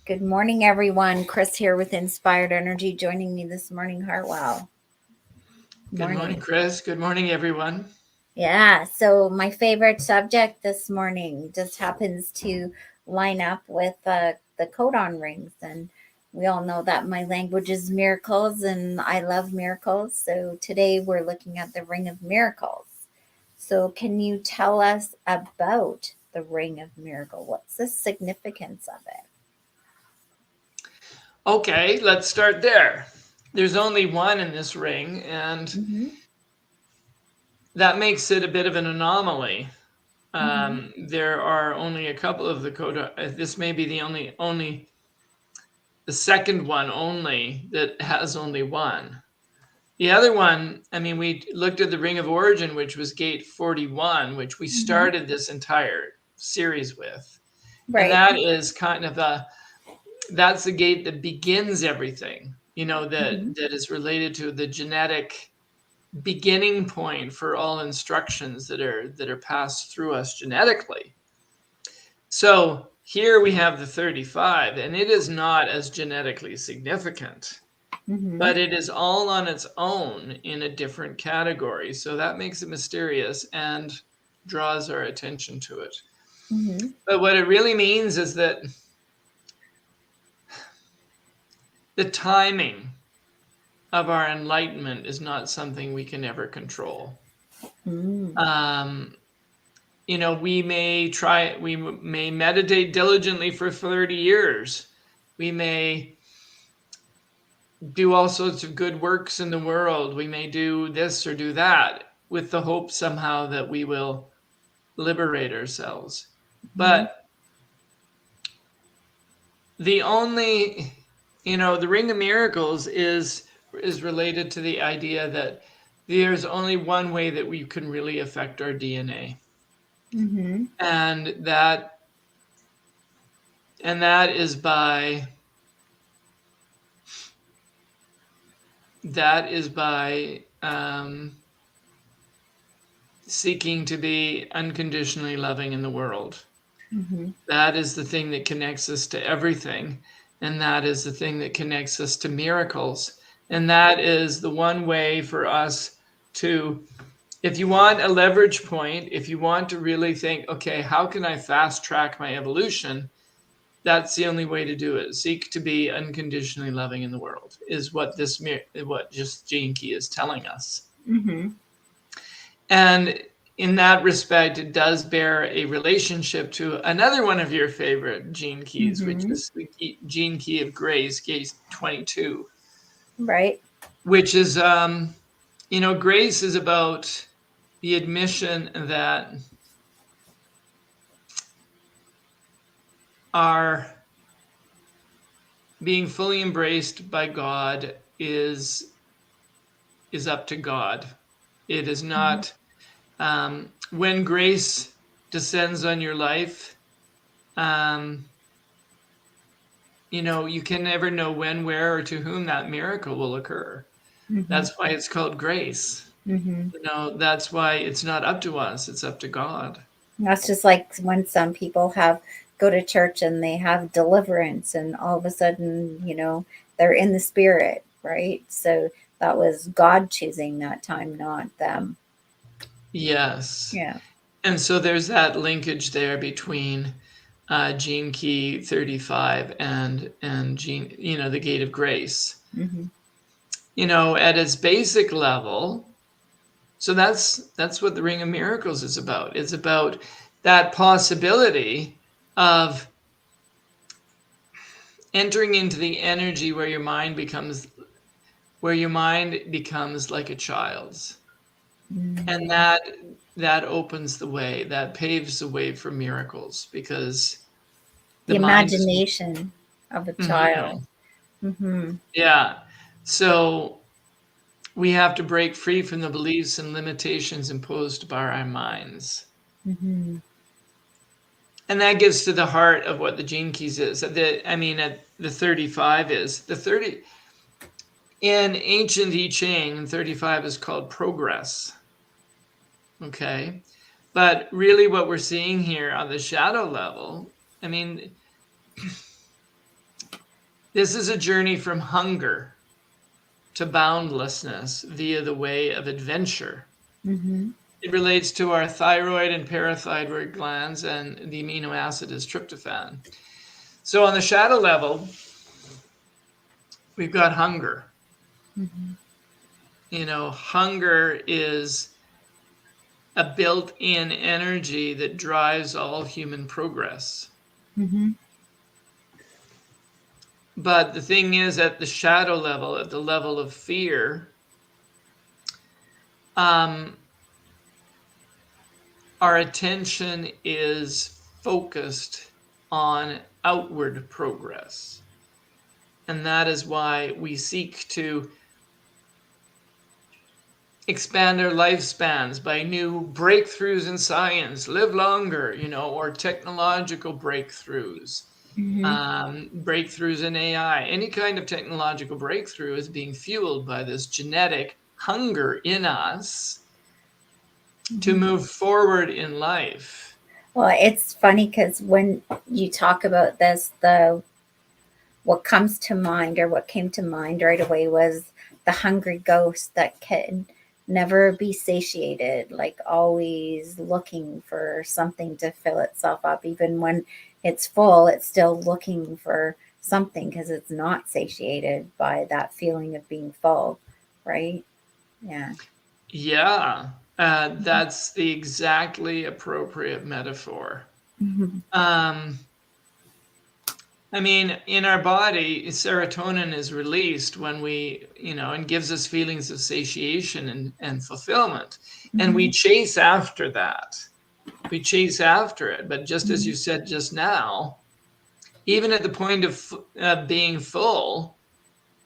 Good morning, everyone. Kris here with Inspired Energy, joining me this morning, Hartwell. Good morning, Morning. Kris. Good morning, everyone. Yeah, so my favorite subject this morning just happens to line up with the codon rings. And we all know that my language is miracles and I love miracles. So today we're looking at the Ring of Miracles. So, can you tell us about the Ring of Miracle? What's the significance of it? Okay, let's start there. There's only one in this ring, and Mm-hmm. that makes it a bit of an anomaly. Mm-hmm. There are only a couple of the codon. This may be the only the second one only that has only one. The other one, I mean, we looked at the Ring of Origin, which was gate 41, which we Mm-hmm. started this entire series with. And Right. that is kind of that's the gate that begins everything, Mm-hmm. that is related to the genetic beginning point for all instructions that are passed through us genetically. So here we have the 35, and it is not as genetically significant, Mm-hmm. but it is all on its own in a different category. So that makes it mysterious and draws our attention to it. Mm-hmm. But what it really means is that the timing of our enlightenment is not something we can ever control. Mm. Um, we may meditate diligently for 30 years. We may do all sorts of good works in the world. We may do this or do that with the hope somehow that we will liberate ourselves. Mm-hmm. But the only, the Ring of Miracles is related to the idea that there's only one way that we can really affect our DNA, Mm-hmm. and that is by seeking to be unconditionally loving in the world. Mm-hmm. That is the thing that connects us to everything, and that is the thing that connects us to miracles, and that is the one way for us to, if you want a leverage point, if you want to really think, okay, how can I fast track my evolution? That's the only way to do it. Seek to be unconditionally loving in the world is what just Gene Key is telling us. Mm-hmm. And in that respect, it does bear a relationship to another one of your favorite gene keys, which Mm-hmm. is the gene key of grace, case 22, Right. which is, grace is about the admission that our being fully embraced by God is up to God. It is Mm-hmm. not, when grace descends on your life, um, you can never know when, where, or to whom that miracle will occur. Mm-hmm. That's why it's called grace. Mm-hmm. That's why it's not up to us, it's up to God. That's just like when some people have go to church and they have deliverance, and all of a sudden, they're in the spirit, right? So that was God choosing that time, not them. Yes. Yeah. And so there's that linkage there between gene key 35 and gene, the gate of grace. Mm-hmm. At its basic level, so that's what the Ring of Miracles is about. It's about that possibility of entering into the energy where your mind becomes like a child's, and Mm-hmm. that opens the way, that paves the way for miracles, because The the mind is. imagination of a child. Mhm. Mm-hmm. Yeah, so we have to break free from the beliefs and limitations imposed by our minds. Mm-hmm. And that gets to the heart of what the gene keys is. The 35 is the 30 in ancient I Ching. 35 is called progress. Okay, but really, what we're seeing here on the shadow level, I mean, This is a journey from hunger to boundlessness via the way of adventure. Mm-hmm. It relates to our thyroid and parathyroid glands, and the amino acid is tryptophan. So on the shadow level, we've got hunger. Mm-hmm. Hunger is a built-in energy that drives all human progress. Mm-hmm. But the thing is, at the shadow level, at the level of fear, our attention is focused on outward progress. And that is why we seek to expand our lifespans by new breakthroughs in science, live longer, or technological breakthroughs, Mm-hmm. breakthroughs in AI. Any kind of technological breakthrough is being fueled by this genetic hunger in us to Mm-hmm. move forward in life. Well, it's funny because when you talk about this, the what comes to mind or what came to mind right away was the hungry ghost that can never be satiated, like always looking for something to fill itself up. Even when it's full, it's still looking for something because it's not satiated by that feeling of being full, right? Yeah. Yeah, that's the exactly appropriate metaphor. Mm-hmm. Um, I mean, in our body, serotonin is released when we, and gives us feelings of satiation and fulfillment. And we Mm-hmm. chase after that. We chase after it. But just as Mm-hmm. you said just now, even at the point of being full,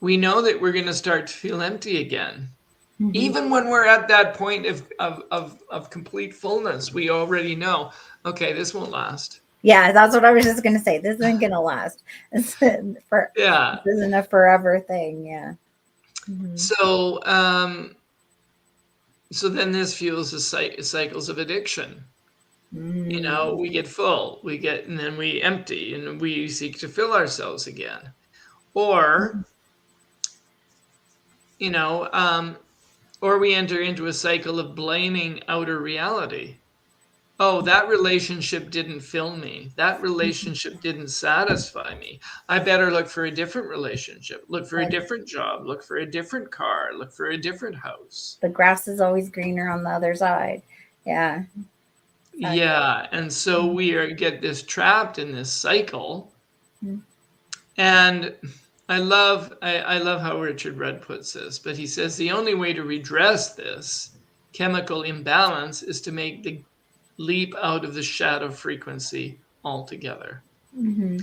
we know that we're going to start to feel empty again. Mm-hmm. Even when we're at that point of complete fullness, we already know, okay, this won't last. Yeah, that's what I was just gonna say. This isn't gonna last. Yeah. This isn't a forever thing. Yeah. Mm-hmm. So, so then this fuels the cycles of addiction. Mm. We get full, and then we empty, and we seek to fill ourselves again. Or, you know, um, or we enter into a cycle of blaming outer reality. Oh, that relationship didn't fill me. That relationship didn't satisfy me. I better look for a different relationship, look for a Like different job, look for a different car, look for a different house. the grass is always greener on the other side. Yeah, exactly. Yeah, and so get this trapped in this cycle. Mm-hmm. And I love how Richard Rudd puts this, but he says the only way to redress this chemical imbalance is to make the leap out of the shadow frequency altogether. Mm-hmm.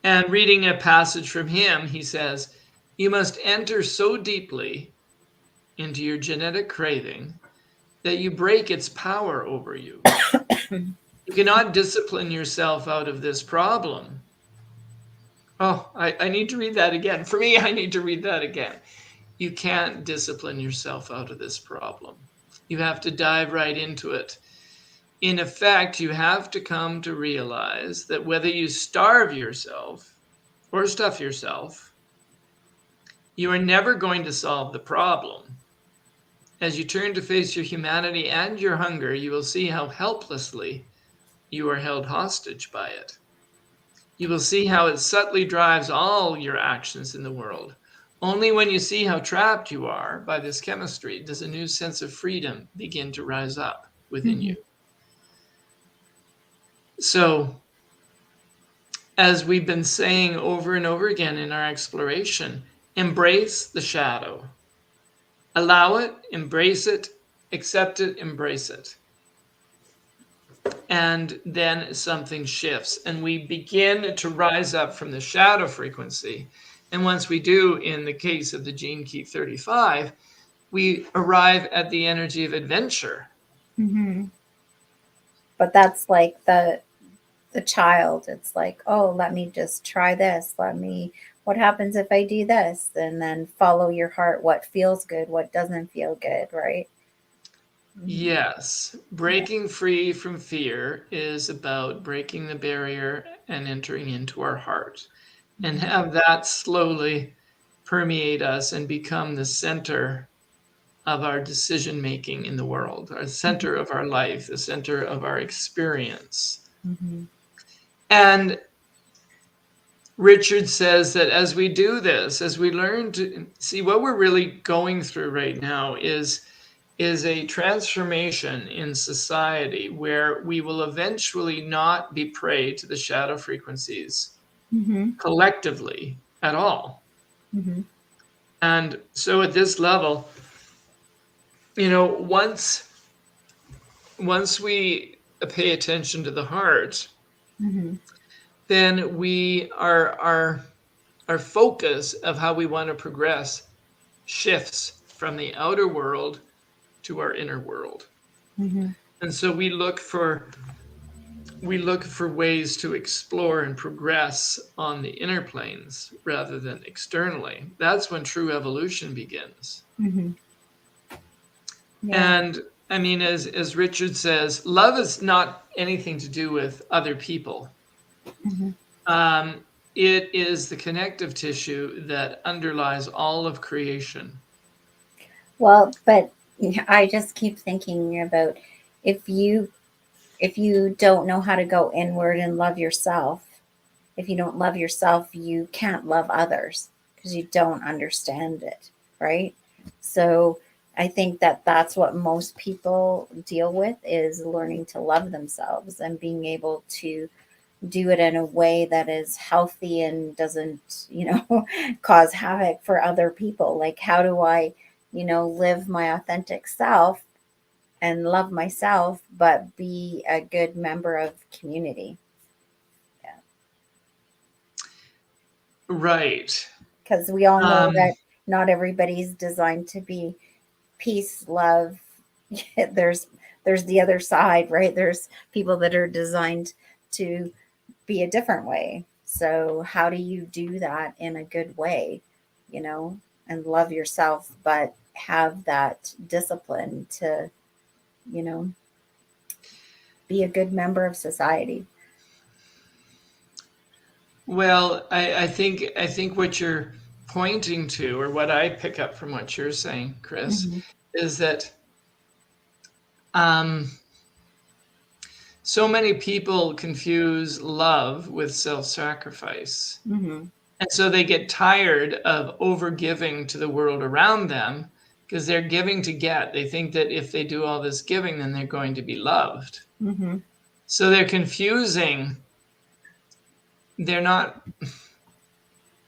And reading a passage from him, he says, you must enter so deeply into your genetic craving that you break its power over you. You cannot discipline yourself out of this problem. Oh, I need to read that again. For me, I need to read that again. You can't discipline yourself out of this problem. You have to dive right into it. In effect, you have to come to realize that whether you starve yourself or stuff yourself, you are never going to solve the problem. As you turn to face your humanity and your hunger, you will see how helplessly you are held hostage by it. You will see how it subtly drives all your actions in the world. Only when you see how trapped you are by this chemistry does a new sense of freedom begin to rise up within Mm-hmm. you. So, as we've been saying over and over again in our exploration, embrace the shadow. Allow it, embrace it, accept it, embrace it. And then something shifts, and we begin to rise up from the shadow frequency. And once we do, in the case of the Gene Key 35, we arrive at the energy of adventure. Mm-hmm. But that's like the child. It's like, oh, let me just try this. What happens if I do this? And then follow your heart. What feels good? What doesn't feel good? Right. Mm-hmm. Yes, Yeah. breaking free from fear is about breaking the barrier and entering into our heart. and have that slowly permeate us and become the center of our decision making in the world, our center of our life, the center of our experience. Mm-hmm. And Richard says that as we do this, as we learn to see what we're really going through right now is a transformation in society where we will eventually not be prey to the shadow frequencies Mm-hmm. collectively at all. Mm-hmm. And so at this level, once we pay attention to the heart, Mm-hmm. then our focus of how we want to progress shifts from the outer world to our inner world. Mm-hmm. And so we look for ways to explore and progress on the inner planes rather than externally. That's when true evolution begins. Mm-hmm. Yeah. And I mean, as Richard says, love is not anything to do with other people. Mm-hmm. It is the connective tissue that underlies all of creation. Well, but I just keep thinking about if you don't know how to go inward and love yourself, if you don't love yourself, you can't love others because you don't understand it, right? So I think that that's what most people deal with is learning to love themselves and being able to do it in a way that is healthy and doesn't, cause havoc for other people. Like, how do I, live my authentic self and love myself, but be a good member of community? Yeah. Right. Because we all know Um, that not everybody's designed to be peace, love. there's there's the other side, right? There's people that are designed to be a different way. So how do you do that in a good way, you know, and love yourself, but have that discipline to, you know, be a good member of society? well, I think what you're pointing to, or what I pick up from what you're saying, Chris, Hmm. is that um, so many people confuse love with self-sacrifice. Hmm. And so they get tired of overgiving to the world around them because they're giving to get. They think that if they do all this giving, then they're going to be loved. Hmm. So they're confusing. They're not,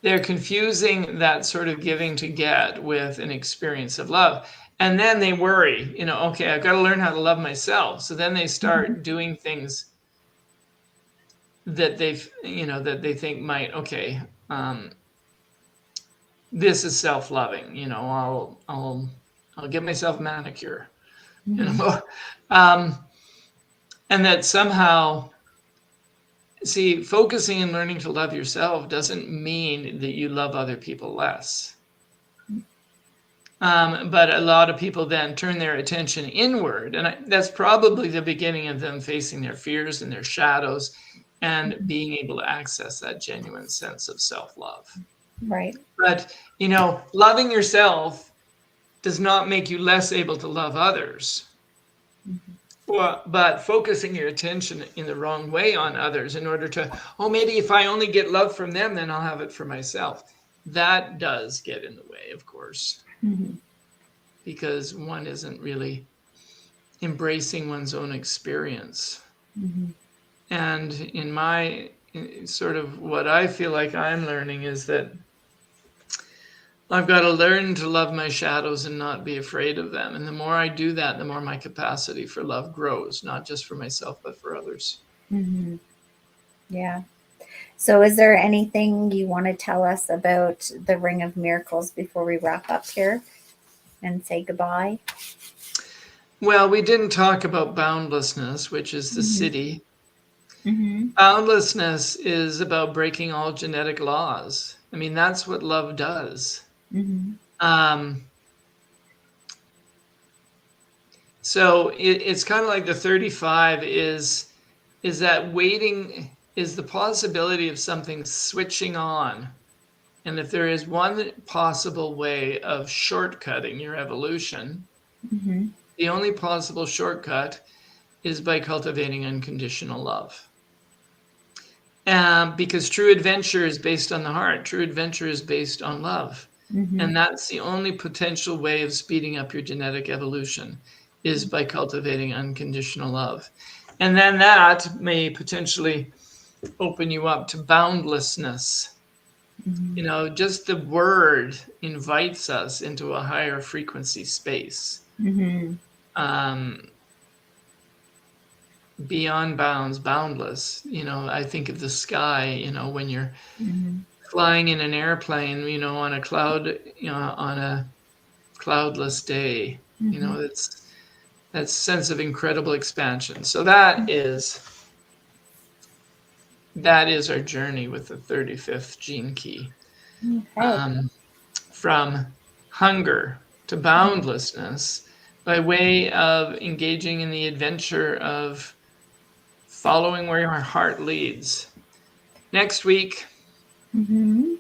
they're confusing that sort of giving to get with an experience of love. And then they worry, okay, I've got to learn how to love myself. So then they Hmm. start doing things that they think might, okay, um, this is self-loving. I'll give myself a manicure, you Hmm. know, um, and that somehow, see, focusing and learning to love yourself doesn't mean that you love other people less. But a lot of people then turn their attention inward, and that's probably the beginning of them facing their fears and their shadows and being able to access that genuine sense of self-love. Right. But, loving yourself does not make you less able to love others. Hmm. Well, but focusing your attention in the wrong way on others in order to, oh, maybe if I only get love from them, then I'll have it for myself. That does get in the way, of course, Hmm. because one isn't really embracing one's own experience. Hmm. And in my sort of what I feel like I'm learning is that I've got to learn to love my shadows and not be afraid of them. And the more I do that, the more my capacity for love grows, not just for myself, but for others. Hmm. Yeah. So, is there anything you want to tell us about the Ring of Miracles before we wrap up here and say goodbye? Well, we didn't talk about boundlessness, which is the Hmm. city. Hmm. Boundlessness is about breaking all genetic laws. I mean, that's what love does. Hmm. Um, so it's kind of like the 35 is that waiting. is the possibility of something switching on. And if there is one possible way of shortcutting your evolution, Mm-hmm. the only possible shortcut is by cultivating unconditional love. Because true adventure is based on the heart. True adventure is based on love. Mm-hmm. And that's the only potential way of speeding up your genetic evolution, is by cultivating unconditional love. And then that may potentially open you up to boundlessness. Mm-hmm. Just the word invites us into a higher frequency space. Mm-hmm. Um, beyond bounds, boundless. I think of the sky, when you're Mm-hmm. flying in an airplane, on a cloud, on a cloudless day. Mm-hmm. It's that sense of incredible expansion. So that is our journey with the 35th gene key. Okay. From hunger to boundlessness by way of engaging in the adventure of following where your heart leads. Next week, Mm-hmm.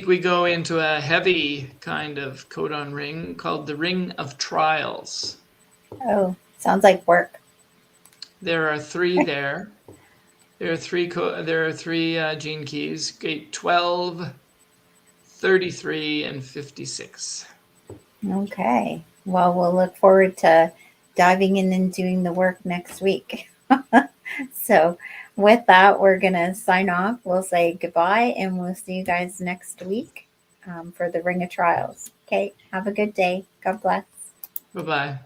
we go into a heavy kind of codon ring called the Ring of Trials. Oh, sounds like work. There are three there. There are three gene keys: gate 12, 33, and 56. Okay. Well, we'll look forward to diving in and doing the work next week. So, with that, we're going to sign off. We'll say goodbye and we'll see you guys next week for the Ring of Trials. Okay. Have a good day. God bless. Bye-bye.